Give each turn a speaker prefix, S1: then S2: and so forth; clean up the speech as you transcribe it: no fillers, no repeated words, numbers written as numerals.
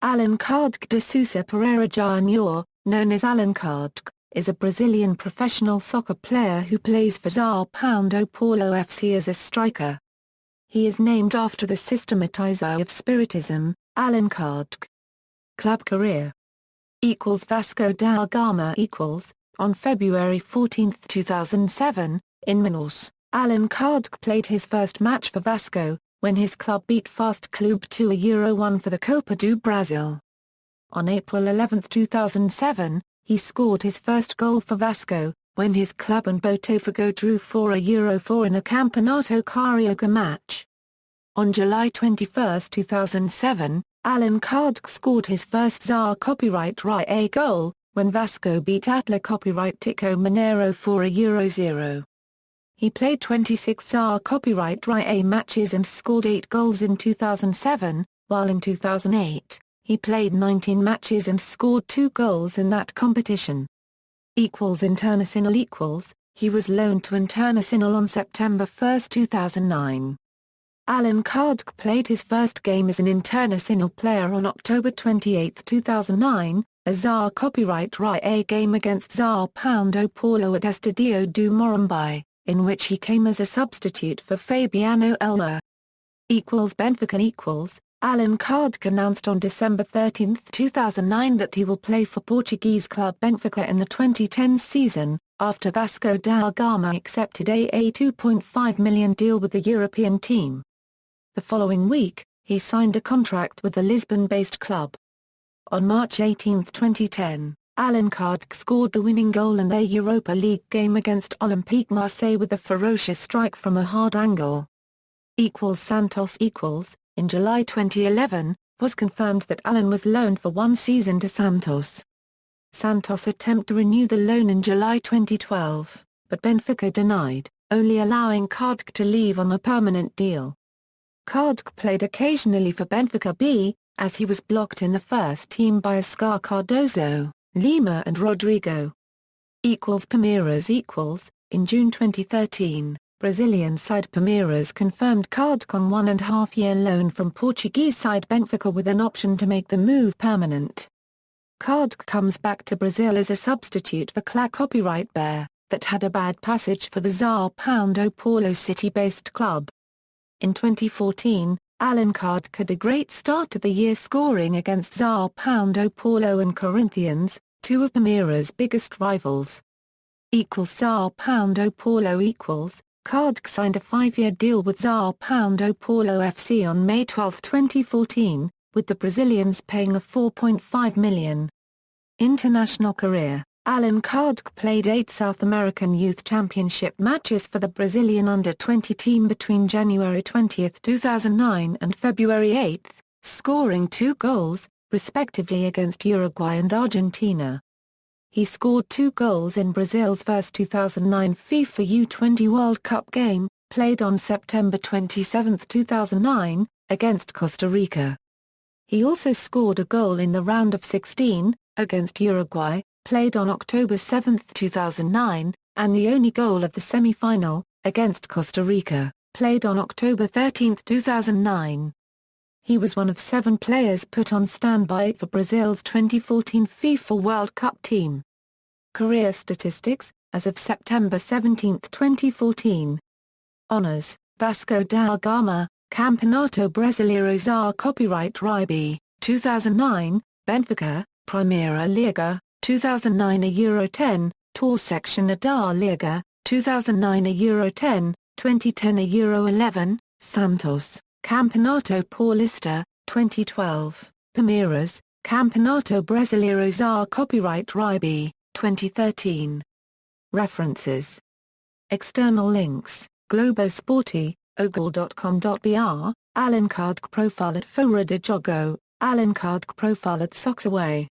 S1: Alan Kardec de Souza Pereira Júnior, known as Alan Kardec, is a Brazilian professional soccer player who plays for São Paulo FC as a striker. He is named after the systematizer of Spiritism, Alan Kardec. Club career Vasco da Gama on February 14, 2007, in Manaus, Alan Kardec played his first match for Vasco, when his club beat Fast Clube 2-1 for the Copa do Brasil. On April 11, 2007, he scored his first goal for Vasco, when his club and Botafogo drew 4-4 in a Campeonato Carioca match. On July 21, 2007, Alan Kardec scored his first São goal, when Vasco beat Atlético Mineiro 4-0. He played 26 São matches and scored 8 goals in 2007, while in 2008, he played 19 matches and scored 2 goals in that competition. Internacional He was loaned to Internacional on September 1, 2009. Alan Kardec played his first game as an Internacional player on October 28, 2009, a São game against São Paulo at Estádio do Morumbi, in which he came as a substitute for Fabiano Elmer. Benfica Alan Kardec announced on December 13, 2009 that he will play for Portuguese club Benfica in the 2010 season, after Vasco da Gama accepted a €2.5 million deal with the European team. The following week, he signed a contract with the Lisbon-based club. On March 18, 2010, Alan Kardec scored the winning goal in their Europa League game against Olympique Marseille with a ferocious strike from a hard angle. Santos In July 2011, was confirmed that Alan was loaned for 1 season to Santos. Santos attempted to renew the loan in July 2012, but Benfica denied, only allowing Kardec to leave on a permanent deal. Kardec played occasionally for Benfica B, as he was blocked in the first team by Oscar Cardoso, Lima and Rodrigo. Palmeiras In June 2013, Brazilian side Palmeiras confirmed Kardec on 1.5-year loan from Portuguese side Benfica with an option to make the move permanent. Kardec comes back to Brazil as a substitute for Copyright Bear, that had a bad passage for the São Paulo city-based club. In 2014, Alan Kardec had a great start to the year, scoring against São Paulo and Corinthians, 2 of Palmeiras' biggest rivals. São Paulo Kardec signed a 5-year deal with São Paulo FC on May 12, 2014, with the Brazilians paying a $4.5 million. International career Alan Kardec played 8 South American Youth Championship matches for the Brazilian under-20 team between January 20, 2009 and February 8, scoring 2 goals, respectively against Uruguay and Argentina. He scored 2 goals in Brazil's first 2009 FIFA U20 World Cup game, played on September 27, 2009, against Costa Rica. He also scored a goal in the round of 16, against Uruguay, played on October 7, 2009, and the only goal of the semi-final, against Costa Rica, played on October 13, 2009. He was one of 7 players put on standby for Brazil's 2014 FIFA World Cup team. Career statistics, as of September 17, 2014. Honours: Vasco da Gama, Campeonato Brasileiro São Copyright B, 2009, Benfica, Primeira Liga, 2009 Euro 10, Tour Section da Liga, 2009 Euro 10, 2010 Euro 11, Santos, Campeonato Paulista, 2012, Palmeiras, Campeonato Brasileiro São Copyright B, 2013. References. External links: Globo Esporte, ogol.com.br, Alan Kardec profile at Fora de Jogo, Alan Kardec profile at Soxaway.